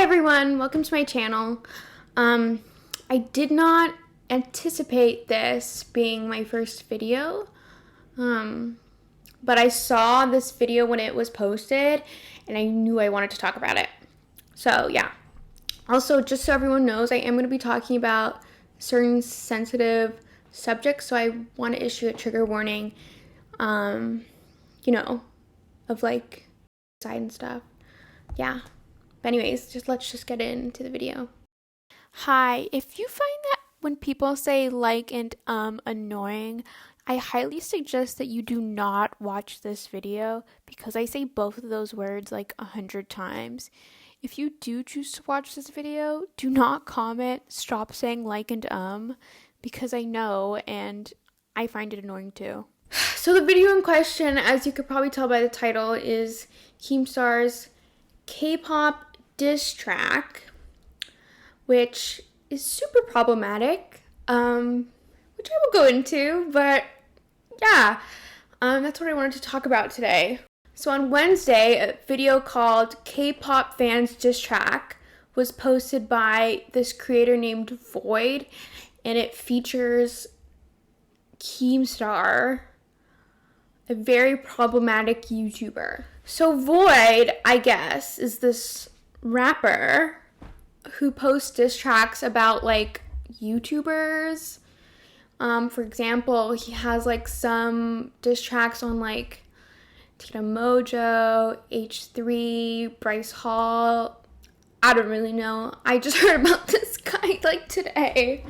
everyone, welcome to my channel. I did not anticipate this being my first video, but I saw this video when it was posted and I knew I wanted to talk about it. So yeah. Also, just so everyone knows, I am going to be talking about certain sensitive subjects, so I want to issue a trigger warning, of like side and stuff. Yeah. But anyways, let's just get into the video. Hi, if you find that when people say like and annoying, I highly suggest that you do not watch this video because I say both of those words like 100 times. If you do choose to watch this video, do not comment, stop saying like and because I know and I find it annoying too. So the video in question, as you could probably tell by the title, is Keemstar's K-pop diss track, which is super problematic, which I will go into, but yeah, that's what I wanted to talk about today. So on Wednesday, a video called K-pop Fans Diss Track was posted by this creator named Void, and it features Keemstar, a very problematic YouTuber. So Void, I guess, is this rapper who posts diss tracks about like YouTubers. For example, he has like some diss tracks on like Tina Mojo, H3, Bryce Hall. I don't really know. I just heard about this guy like today.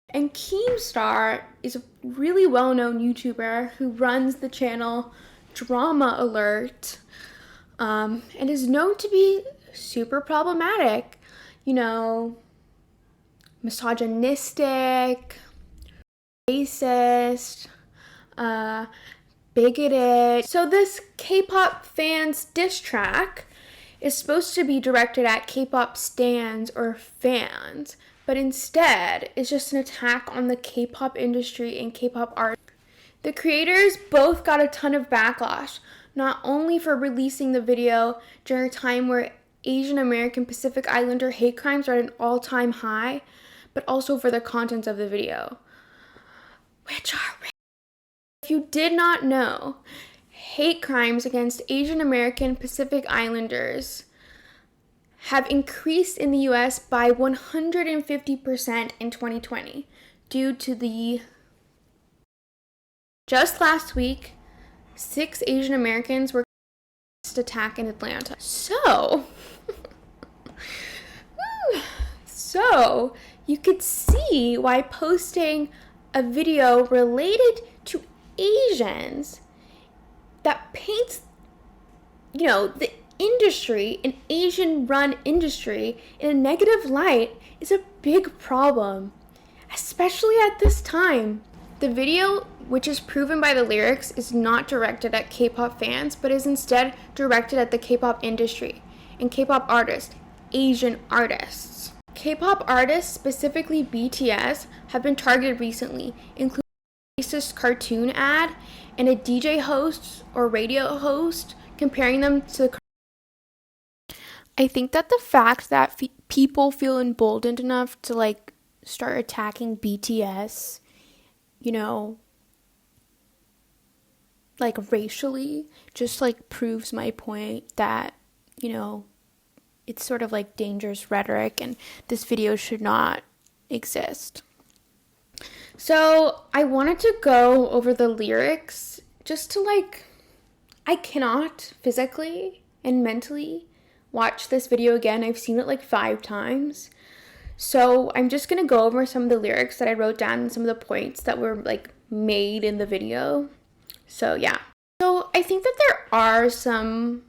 And Keemstar is a really well-known YouTuber who runs the channel Drama Alert, and is known to be super problematic, misogynistic, racist, bigoted. So this K-pop fans diss track is supposed to be directed at K-pop stans or fans, but instead it's just an attack on the K-pop industry and K-pop art. The creators both got a ton of backlash, not only for releasing the video during a time where Asian American Pacific Islander hate crimes are at an all-time high, but also for the contents of the video, which are racist. If you did not know, hate crimes against Asian American Pacific Islanders have increased in the US by 150% in 2020 due to the... Just last week, 6 Asian Americans were attacked in Atlanta. So you could see why posting a video related to Asians that paints, the industry, an Asian-run industry, in a negative light is a big problem, especially at this time. The video, which is proven by the lyrics, is not directed at K-pop fans, but is instead directed at the K-pop industry and K-pop artists, Asian artists. K-pop artists, specifically BTS, have been targeted recently, including a racist cartoon ad and a DJ host or radio host comparing them to the... I think that the fact that people feel emboldened enough to like start attacking BTS, like racially, just like proves my point that, it's sort of like dangerous rhetoric and this video should not exist. So I wanted to go over the lyrics just to I cannot physically and mentally watch this video again. I've seen it like 5 times. So I'm just going to go over some of the lyrics that I wrote down and some of the points that were like made in the video. So yeah. So I think that there are some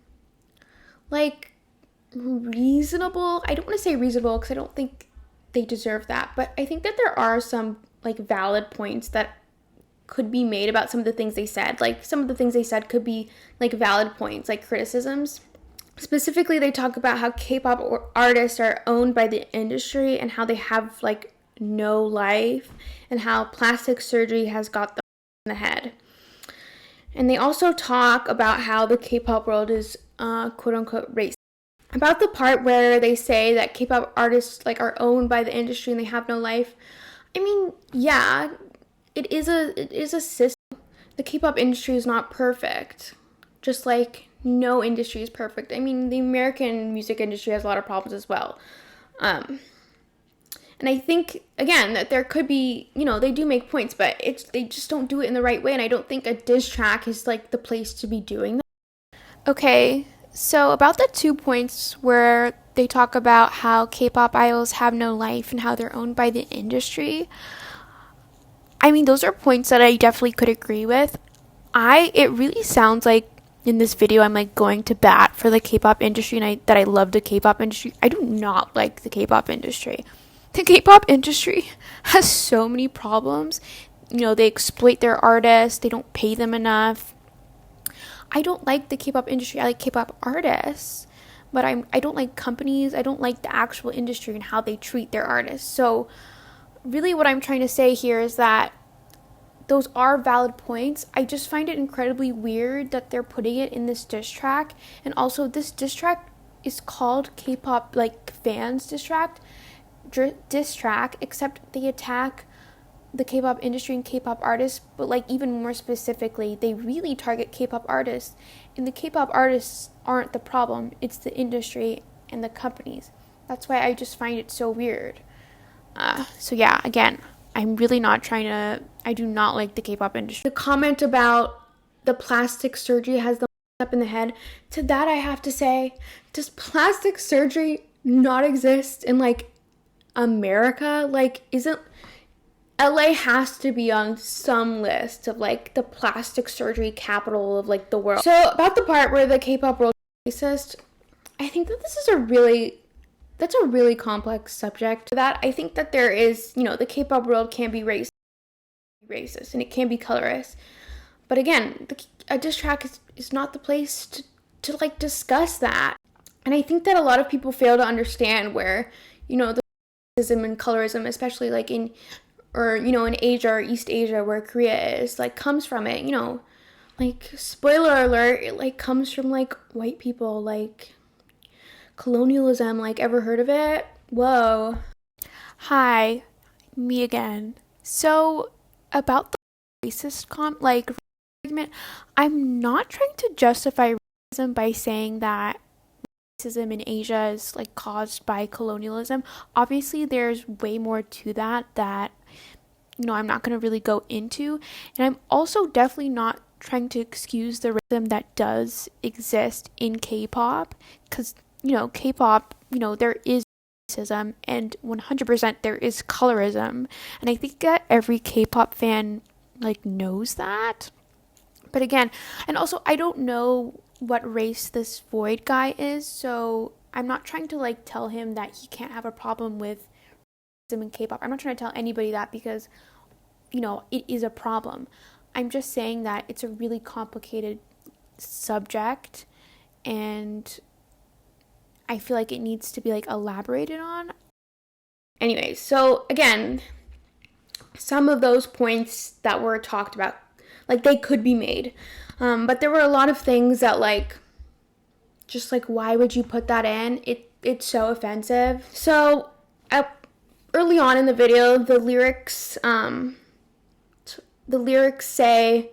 reasonable, I don't want to say reasonable because I don't think they deserve that, but I think that there are some valid points that could be made about some of the things they said. Like some of the things they said could be valid points, like criticisms. Specifically, they talk about how K-pop artists are owned by the industry and how they have no life and how plastic surgery has got them in the head. And they also talk about how the K-pop world is quote-unquote racist. about the part where they say that K-pop artists like are owned by the industry and they have no life. I mean, yeah, it is a system. The K-pop industry is not perfect. Just like no industry is perfect. I mean, the American music industry has a lot of problems as well. And I think, again, that there could be, they do make points, but they just don't do it in the right way. And I don't think a diss track is like the place to be doing that. Okay, so about the 2 points where they talk about how K-pop idols have no life and how they're owned by the industry. I mean, those are points that I definitely could agree with. It really sounds like in this video I'm like going to bat for the K-pop industry and that I love the K-pop industry. I do not like the K-pop industry. The K-pop industry has so many problems. They exploit their artists, they don't pay them enough. I don't like the K-pop industry. I like K-pop artists, but I don't like companies. I don't like the actual industry and how they treat their artists. So really what I'm trying to say here is that those are valid points. I just find it incredibly weird that they're putting it in this diss track. And also this diss track is called K-pop like fans diss track, except they attack the K-pop industry and K-pop artists, but like even more specifically, they really target K-pop artists, and the K-pop artists aren't the problem. It's the industry and the companies. That's why I just find it so weird. So yeah, again, I'm really not I do not like the K-pop industry. The comment about the plastic surgery has them up in the head, to that I have to say, does plastic surgery not exist in like America? Like, isn't LA has to be on some list of like the plastic surgery capital of like the world. So about the part where the K-pop world is racist, I think that this is a really complex subject. That I think that there is, the K-pop world can be racist and it can be colorist. But again, a diss track is not the place to like discuss that. And I think that a lot of people fail to understand where, the racism and colorism, especially like in Asia or East Asia where Korea is, like comes from it, like spoiler alert, it like comes from like white people, like colonialism, like ever heard of it? Whoa. Hi, me again. So about the racist argument, I'm not trying to justify racism by saying that racism in Asia is like caused by colonialism. Obviously there's way more to that I'm not going to really go into, and I'm also definitely not trying to excuse the racism that does exist in K-pop, because K-pop, there is racism, and 100% there is colorism, and I think that every K-pop fan like knows that. But again, and also I don't know what race this Void guy is, so I'm not trying to like tell him that he can't have a problem with racism in K-pop. I'm not trying to tell anybody that because it is a problem. I'm just saying that it's a really complicated subject and I feel like it needs to be like elaborated on. Anyways, so again, some of those points that were talked about, like they could be made. But there were a lot of things that like, just like, why would you put that in? It's so offensive. So early on in the video, the lyrics say,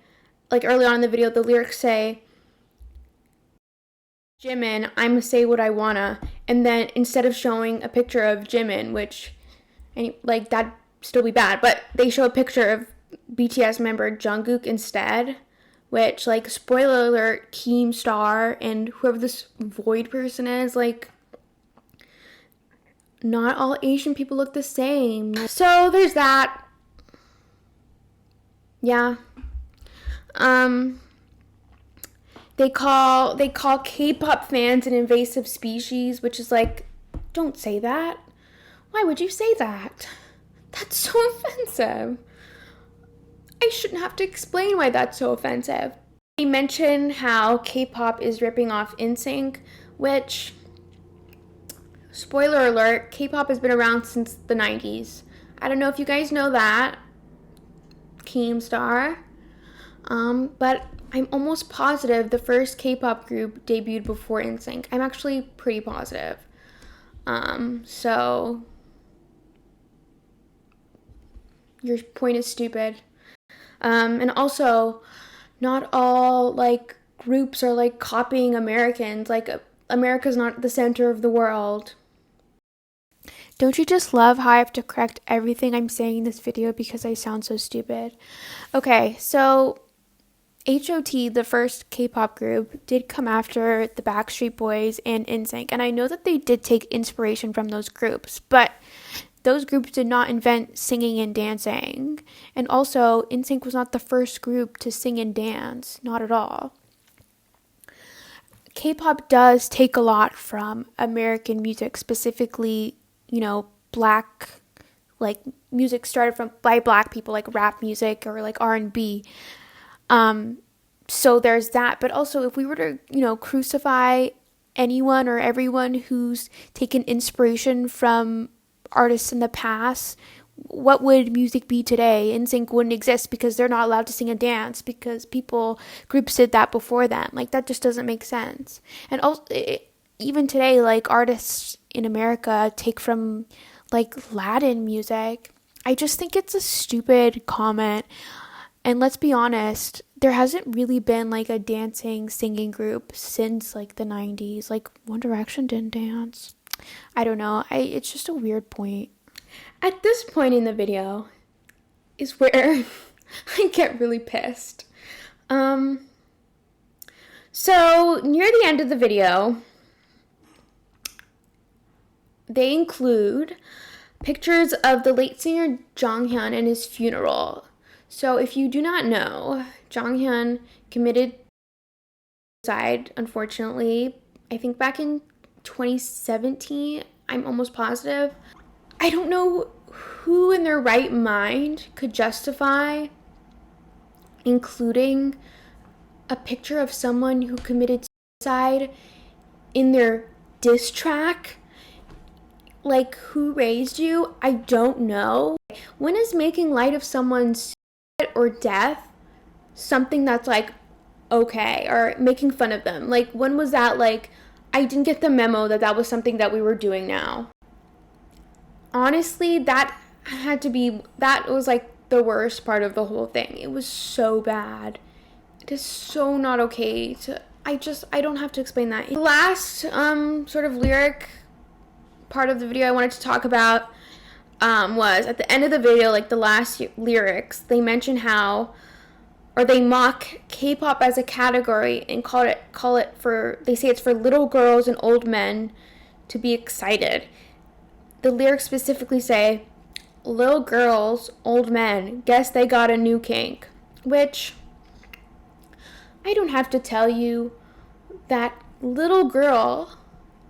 Jimin, I'ma say what I wanna, and then instead of showing a picture of Jimin, which, like, that'd still be bad, but they show a picture of BTS member Jungkook instead, which, like, spoiler alert, Keemstar and whoever this Void person is, like, not all Asian people look the same. So there's that. Yeah. They call K-pop fans an invasive species, which is like, don't say that. Why would you say that? That's so offensive. I shouldn't have to explain why that's so offensive. They mention how K-pop is ripping off NSYNC, which, spoiler alert, K-pop has been around since the 90s. I don't know if you guys know that, Keemstar. But I'm almost positive the first K-pop group debuted before NSYNC. I'm actually pretty positive. So your point is stupid. And also, not all like groups are like copying Americans. Like America's not the center of the world. Don't you just love how I have to correct everything I'm saying in this video because I sound so stupid? Okay, so H.O.T., the first K-pop group, did come after the Backstreet Boys and NSYNC, and I know that they did take inspiration from those groups, but those groups did not invent singing and dancing. And also, NSYNC was not the first group to sing and dance, not at all. K-pop does take a lot from American music, specifically, black, like music started by black people, like rap music or like R&B. So there's that. But also, if we were to, crucify anyone or everyone who's taken inspiration from artists in the past, what would music be today? NSYNC wouldn't exist because they're not allowed to sing and dance because groups did that before them. Like, that just doesn't make sense. And also, even today, like, artists in America take from, like, Latin music. I just think it's a stupid comment. And let's be honest, there hasn't really been, like, a dancing, singing group since, like, the 90s. Like, One Direction didn't dance. I don't know. It's just a weird point. At this point in the video is where I get really pissed. So near the end of the video, they include pictures of the late singer Jonghyun and his funeral. So if you do not know, Jonghyun committed suicide, unfortunately, I think back in 2017. I'm almost positive. I don't know who in their right mind could justify including a picture of someone who committed suicide in their diss track. Like, who raised you? I don't know. When is making light of someone's suicide or death something that's like okay, or making fun of them? Like, when was that? Like, I didn't get the memo that was something that we were doing now. Honestly, that was like the worst part of the whole thing. It was so bad. It is so not okay I don't have to explain that. The last sort of lyric part of the video I wanted to talk about was at the end of the video, like the last lyrics, they mention they mock K-pop as a category and they say it's for little girls and old men to be excited. The lyrics specifically say, little girls, old men, guess they got a new kink. Which, I don't have to tell you that little girl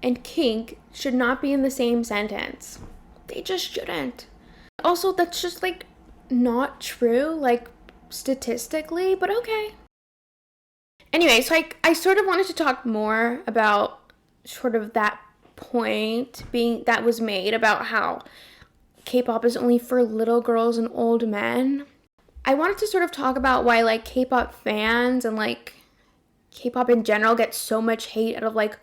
and kink should not be in the same sentence. They just shouldn't. Also, that's just, like, not true, like, statistically, but okay. Anyway, so I sort of wanted to talk more about sort of that point that was made about how K-pop is only for little girls and old men. I wanted to sort of talk about why, like, K-pop fans and, like, K-pop in general get so much hate out of, like,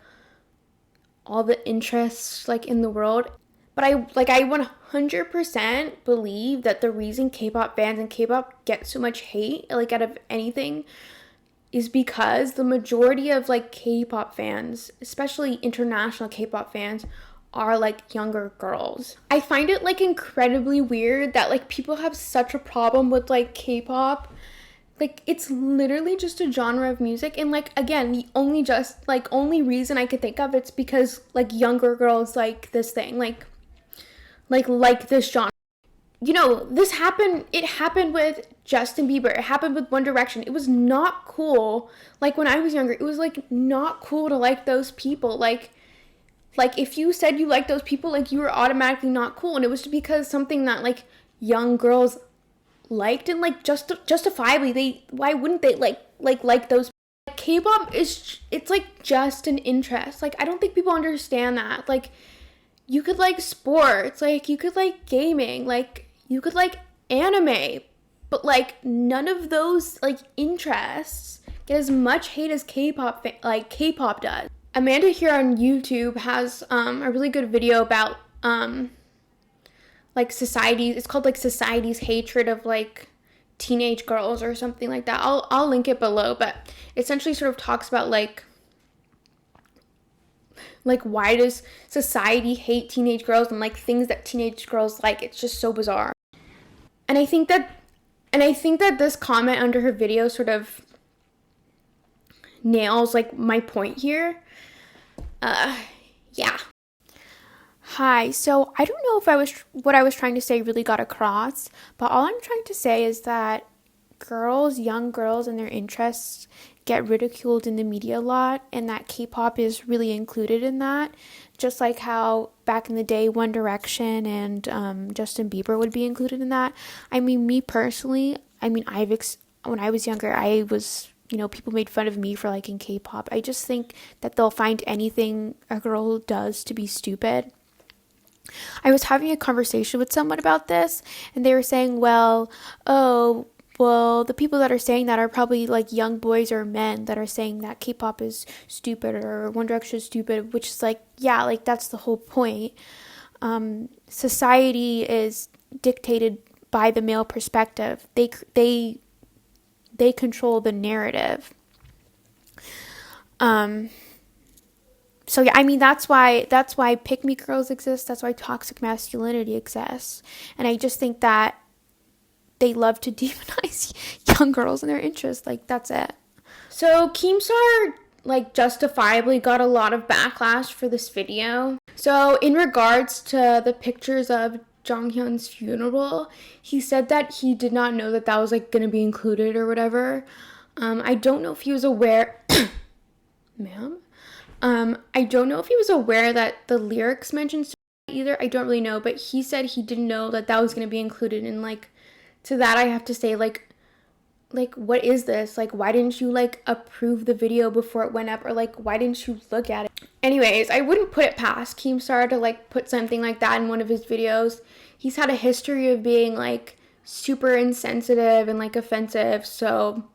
all the interests, like, in the world. But I 100% believe that the reason K-pop fans and K-pop get so much hate, like, out of anything, is because the majority of, like, K-pop fans, especially international K-pop fans, are, like, younger girls. I find it, like, incredibly weird that, like, people have such a problem with, like, K-pop. Like, it's literally just a genre of music, and, like, again, the only reason I could think of it's because, like, younger girls like this thing, like this genre. It happened with Justin Bieber, it happened with One Direction. It was not cool, like, when I was younger, it was, like, not cool to like those people, like, if you said you liked those people, like, you were automatically not cool, and it was because something that, like, young girls liked, and, like, justifiably, why wouldn't they, like those? K-pop it's, like, just an interest. Like, I don't think people understand that. Like, you could like sports, like, you could like gaming, like, you could like anime, but, like, none of those, like, interests get as much hate as K-pop does. Amanda here on YouTube has a really good video about like society. It's called like society's hatred of like teenage girls or something like that. I'll link it below, but it essentially sort of talks about like why does society hate teenage girls and like things that teenage girls like. It's just so bizarre. And I think that this comment under her video sort of nails like my point here. Yeah. Hi. So I don't know if what I was trying to say really got across, but all I'm trying to say is that young girls and their interests get ridiculed in the media a lot, and that K-pop is really included in that, just like how back in the day One Direction and Justin Bieber would be included in that. I mean, me personally, when I was younger, I was, people made fun of me for liking K-pop. I just think that they'll find anything a girl does to be stupid. I was having a conversation with someone about this, and they were saying, well, the people that are saying that are probably like young boys or men that are saying that K-pop is stupid or One Direction is stupid, which is like, yeah, like that's the whole point. Society is dictated by the male perspective. They control the narrative. So yeah, I mean that's why pick-me girls exist. That's why toxic masculinity exists. And I just think that they love to demonize young girls and their interests. Like, that's it. So Keemstar, like, justifiably got a lot of backlash for this video. So in regards to the pictures of Jonghyun's funeral, he said that he did not know that was, like, going to be included or whatever. I don't know if he was aware... Ma'am? I don't know if he was aware that the lyrics mentioned either. I don't really know, but he said he didn't know that was going to be included in, like... To that, I have to say, like, what is this? Like, why didn't you, like, approve the video before it went up? Or, like, why didn't you look at it? Anyways, I wouldn't put it past Keemstar to, like, put something like that in one of his videos. He's had a history of being, like, super insensitive and, like, offensive. So,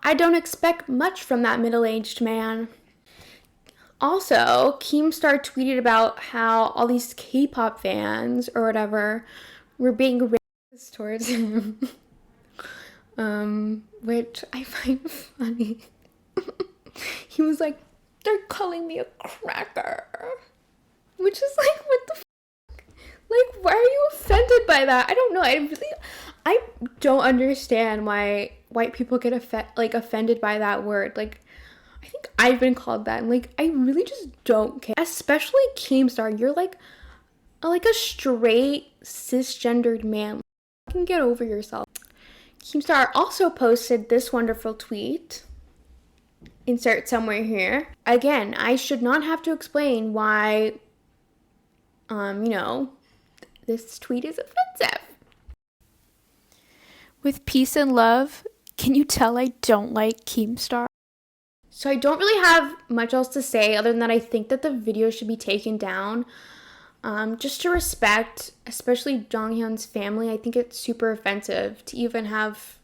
I don't expect much from that middle-aged man. Also, Keemstar tweeted about how all these K-pop fans or whatever were being towards him, which I find funny. He was like, they're calling me a cracker, which is like, what the fuck? Like, why are you offended by that? I don't know. I don't understand why white people get offended by that word. Like, I think I've been called that, and like, I really just don't care. Especially Keemstar, you're like a straight cisgendered man. Can get over yourself. Keemstar also posted this wonderful tweet. Insert somewhere here. Again, I should not have to explain why, this tweet is offensive. With peace and love, can you tell I don't like Keemstar? So I don't really have much else to say other than that I think that the video should be taken down. Just to respect, especially Jonghyun's family. I think it's super offensive to even have,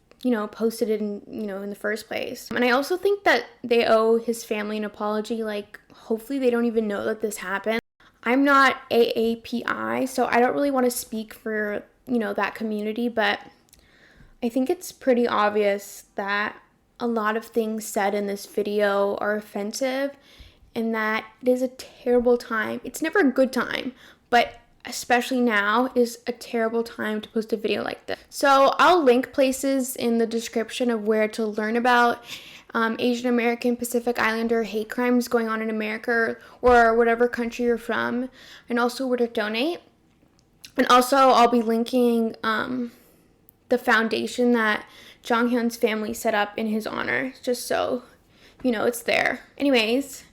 posted it in the first place. And I also think that they owe his family an apology. Like, hopefully they don't even know that this happened. I'm not AAPI, so I don't really want to speak for, that community, but I think it's pretty obvious that a lot of things said in this video are offensive, and that it is a terrible time. It's never a good time, but especially now is a terrible time to post a video like this. So I'll link places in the description of where to learn about Asian American Pacific Islander hate crimes going on in America or whatever country you're from, and also where to donate. And also I'll be linking the foundation that Jonghyun's family set up in his honor, just so it's there. Anyways,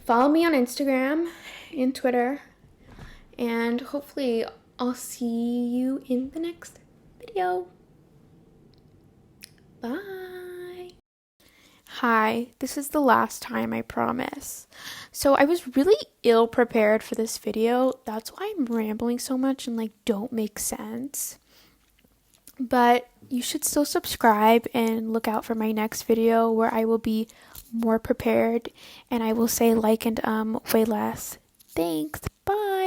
follow me on Instagram and Twitter, and hopefully I'll see you in the next video. Bye. Hi, this is the last time, I promise. So I was really ill prepared for this video. That's why I'm rambling so much and don't make sense. But you should still subscribe and look out for my next video where I will be more prepared and I will say like and way less. Thanks. Bye.